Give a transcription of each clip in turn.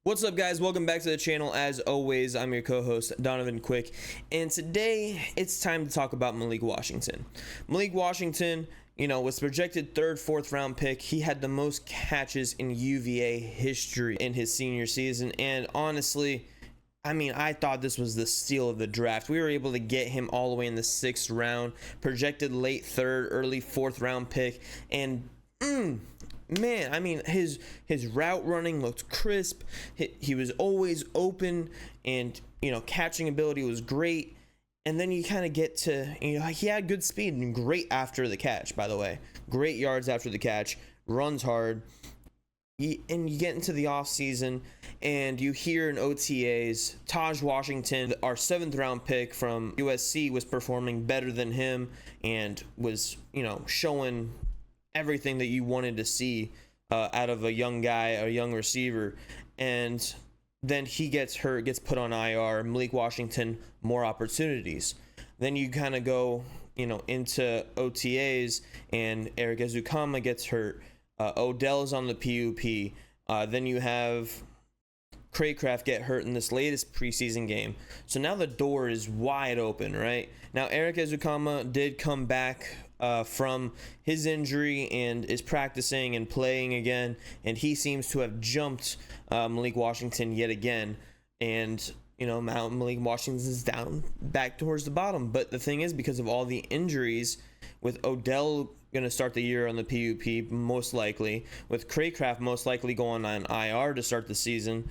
What's up, guys? Welcome back to the channel. As always, I'm your co-host Donovan Quick, and today it's time to talk about Malik Washington. Malik Washington, was projected third, fourth round pick. He had the most catches in UVA history in his senior season, and honestly, I thought this was the steal of the draft. We were able to get him all the way in the 6th round, projected late 3rd, early 4th round pick, and man, his route running looked crisp. He was always open, and catching ability was great. And then you kind of get to, he had good speed and great after the catch, by the way. Great yards after the catch, runs hard. And you get into the offseason, and you hear in OTAs, Taj Washington, our 7th round pick from USC, was performing better than him and was, showing everything that you wanted to see out of a young guy, a young receiver. And then he gets hurt, gets put on IR. Malik Washington, more opportunities. Then you kind of go, into OTAs, and Eric Ezukama gets hurt. Odell's on the PUP. Then you have Craycraft get hurt in this latest preseason game. So now the door is wide open, right? Now Eric Ezukama did come back from his injury and is practicing and playing again, and he seems to have jumped Malik Washington yet again. And Malik Washington is down back towards the bottom. But the thing is, because of all the injuries, with Odell going to start the year on the PUP most likely, with Craycraft most likely going on IR to start the season,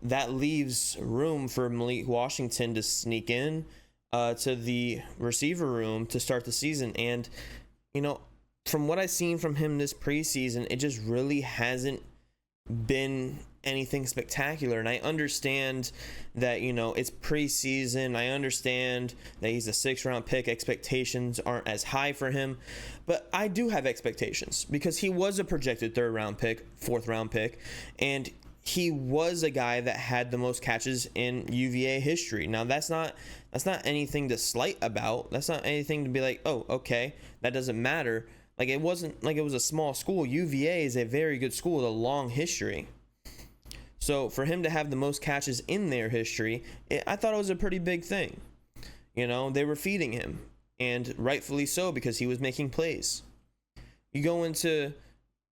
that leaves room for Malik Washington to sneak in to the receiver room to start the season. And from what I've seen from him this preseason, it just really hasn't been anything spectacular. And I understand that it's preseason. I understand that he's a 6th round pick. Expectations aren't as high for him, but I do have expectations because he was a projected 3rd round pick, 4th round pick, and he was a guy that had the most catches in UVA history. Now that's not anything to slight about. That's not anything to be like, oh, okay, that doesn't matter. Like, it wasn't like it was a small school. UVA is a very good school with a long history. So for him to have the most catches in their history, I thought it was a pretty big thing. They were feeding him, and rightfully so, because he was making plays. You go into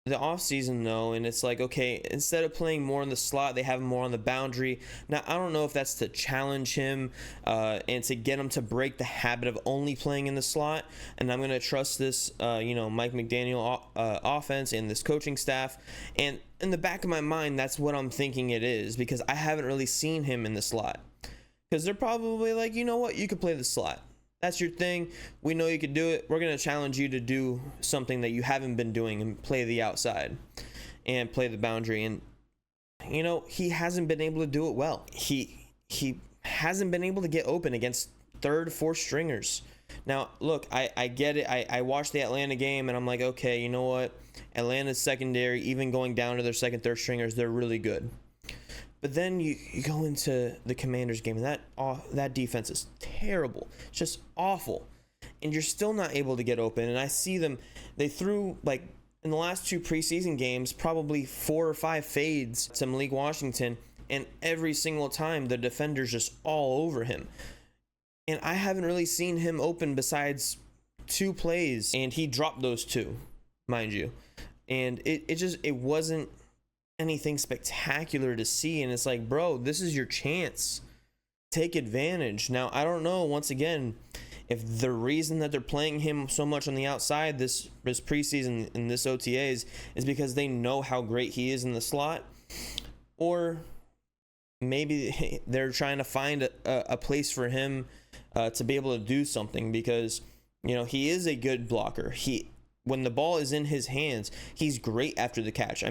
the offseason, though, and it's like, okay, instead of playing more in the slot, they have him more on the boundary. Now, I don't know if that's to challenge him and to get him to break the habit of only playing in the slot. And I'm going to trust this, Mike McDaniel offense and this coaching staff. And in the back of my mind, that's what I'm thinking it is, because I haven't really seen him in the slot. Because they're probably like, you know what, you could play the slot. That's your thing. We know you could do it. We're going to challenge you to do something that you haven't been doing and play the outside and play the boundary. And, he hasn't been able to do it well. He hasn't been able to get open against 3rd, 4th stringers. Now, look, I get it. I watched the Atlanta game, and I'm like, okay, you know what? Atlanta's secondary, even going down to their 2nd, 3rd stringers, they're really good. But then you go into the Commanders game, and that defense is terrible. It's just awful. And you're still not able to get open. And I see them, they threw, like, in the last 2 preseason games, probably 4 or 5 fades to Malik Washington. And every single time, the defender's just all over him. And I haven't really seen him open besides 2 plays. And he dropped those 2, mind you. And it wasn't anything spectacular to see. And it's like, bro, this is your chance. Take advantage. Now, I don't know, once again, if the reason that they're playing him so much on the outside this preseason in this OTAs is because they know how great he is in the slot, or maybe they're trying to find a place for him to be able to do something, because he is a good blocker. When the ball is in his hands, he's great after the catch.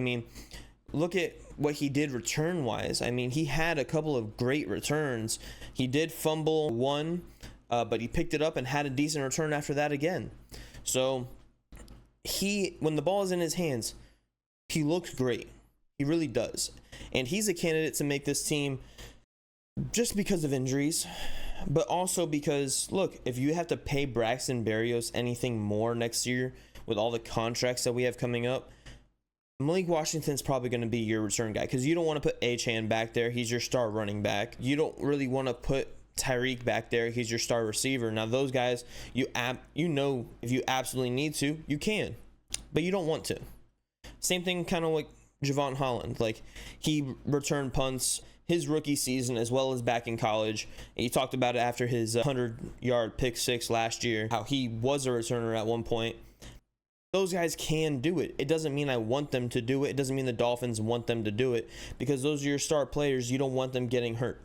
Look at what he did return-wise. He had a couple of great returns. He did fumble one, but he picked it up and had a decent return after that again. So when the ball is in his hands, he looks great. He really does. And he's a candidate to make this team just because of injuries, but also because, look, if you have to pay Braxton Berrios anything more next year with all the contracts that we have coming up, Malik Washington's probably going to be your return guy because you don't want to put H-Han back there. He's your star running back. You don't really want to put Tyreek back there. He's your star receiver. Now, those guys, you know, if you absolutely need to, you can, but you don't want to. Same thing kind of like Javon Holland. Like, he returned punts his rookie season as well as back in college. And he talked about it after his 100-yard pick six last year, how he was a returner at one point. Those guys can do it. It doesn't mean I want them to do it. It doesn't mean the Dolphins want them to do it, because those are your star players. You don't want them getting hurt.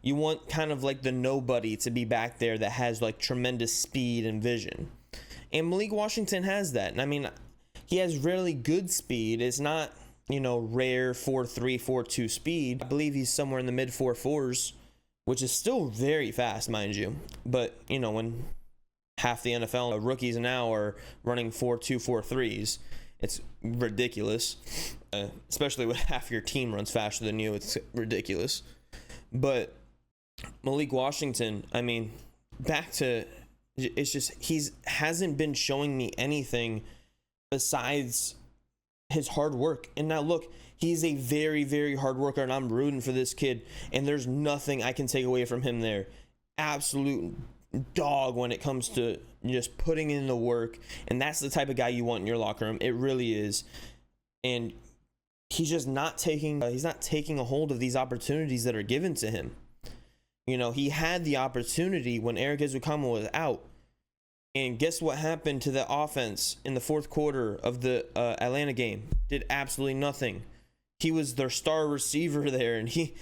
You want kind of like the nobody to be back there that has like tremendous speed and vision. And Malik Washington has that. And I mean, he has really good speed. It's not, you know, rare 4.3, 4.2 speed. I believe he's somewhere in the mid 4.4s, which is still very fast, mind you. But, you know, when half the NFL rookies now are running 4.2, 4.3s, it's ridiculous. Especially when half your team runs faster than you, it's ridiculous. But Malik Washington, I mean, back to, it's just, hasn't been showing me anything besides his hard work. And now look, he's a very, very hard worker, and I'm rooting for this kid, and there's nothing I can take away from him there. Absolute dog when it comes to just putting in the work, and that's the type of guy you want in your locker room. It really is. And he's just not taking a hold of these opportunities that are given to him. You know, he had the opportunity when Eric Ezukanma was out, and guess what happened to the offense in the fourth quarter of the Atlanta game? Did absolutely nothing. He was their star receiver there, and he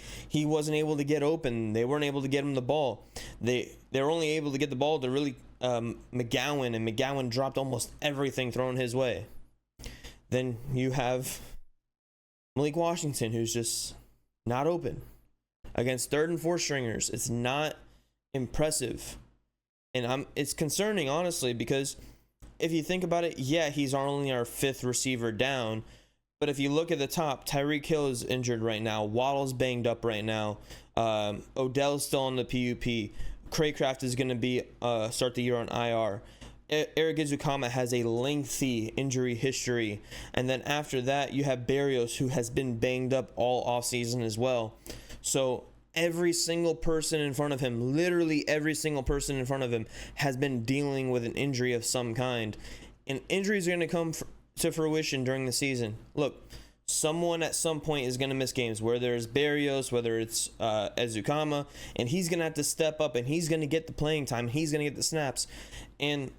wasn't able to get open. They weren't able to get him the ball. They were only able to get the ball to really McGowan, and McGowan dropped almost everything thrown his way. Then you have Malik Washington, who's just not open against third and fourth stringers. It's not impressive, and it's concerning, honestly, because if you think about it, yeah, he's only our fifth receiver down. But if you look at the top, Tyreek Hill is injured right now. Waddle's banged up right now. Odell's still on the PUP. Craycraft is going to be start the year on IR. Eric Ezukanma has a lengthy injury history. And then after that, you have Berrios, who has been banged up all offseason as well. So every single person in front of him, literally every single person in front of him, has been dealing with an injury of some kind. And injuries are going to come to fruition during the season. Look, someone at some point is going to miss games, whether it's Berrios, whether it's Ezukanma, and he's going to have to step up, and he's going to get the playing time. He's going to get the snaps. And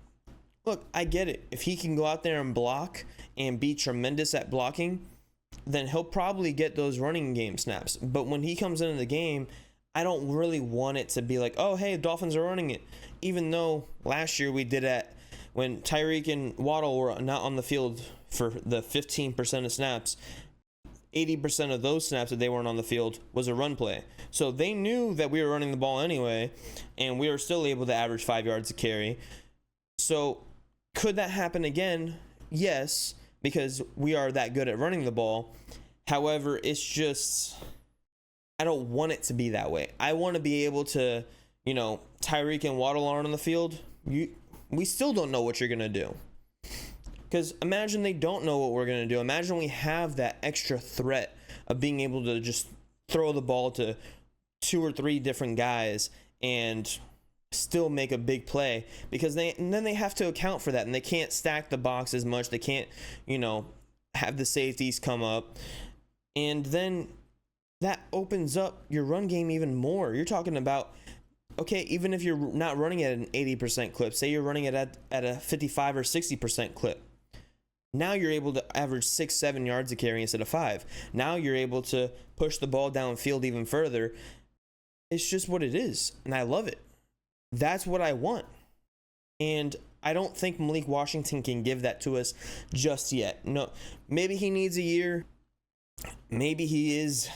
look, I get it. If he can go out there and block and be tremendous at blocking, then he'll probably get those running game snaps. But when he comes into the game, I don't really want it to be like, oh, hey, Dolphins are running it. Even though last year we did it when Tyreek and Waddle were not on the field for the 15% of snaps. 80% of those snaps that they weren't on the field was a run play. So they knew that we were running the ball anyway, and we were still able to average 5 yards a carry. So could that happen again? Yes, because we are that good at running the ball. However, it's just, I don't want it to be that way. I want to be able to, you know, Tyreek and Waddle aren't on the field. We still don't know what you're going to do. Because imagine they don't know what we're going to do. Imagine we have that extra threat of being able to just throw the ball to 2 or 3 different guys and still make a big play, because then they have to account for that, and they can't stack the box as much. They can't, you know, have the safeties come up, and then that opens up your run game even more. You're talking about, okay, even if you're not running at an 80% clip, say you're running it at a 55 or 60% clip. Now you're able to average 6-7 yards a carry instead of 5. Now you're able to push the ball downfield even further. It's just what it is, and I love it. That's what I want. And I don't think Malik Washington can give that to us just yet. No, maybe he needs a year. Maybe he is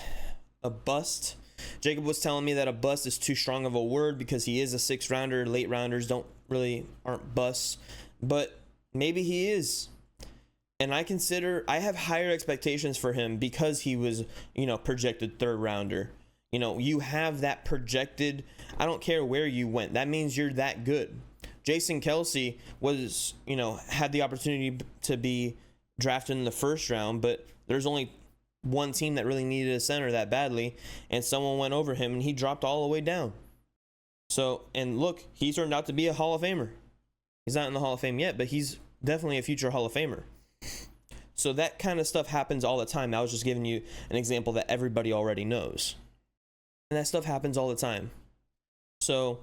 a bust. Jacob was telling me that a bust is too strong of a word because he is a 6th rounder. Late rounders aren't busts, but maybe he is. And I have higher expectations for him because he was, you know, projected 3rd rounder. You know, you have that projected, I don't care where you went. That means you're that good. Jason Kelce was, you know, had the opportunity to be drafted in the first round, but there's only one team that really needed a center that badly, and someone went over him and he dropped all the way down. So, and look, he turned out to be a Hall of Famer. He's not in the Hall of Fame yet, but he's definitely a future Hall of Famer. So that kind of stuff happens all the time. I was just giving you an example that everybody already knows. And that stuff happens all the time. So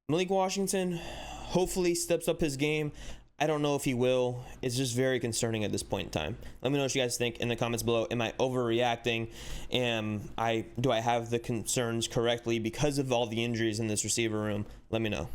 Malik Washington hopefully steps up his game. I don't know if he will. It's just very concerning at this point in time. Let me know what you guys think in the comments below. Am I overreacting? Do I have the concerns correctly because of all the injuries in this receiver room? Let me know.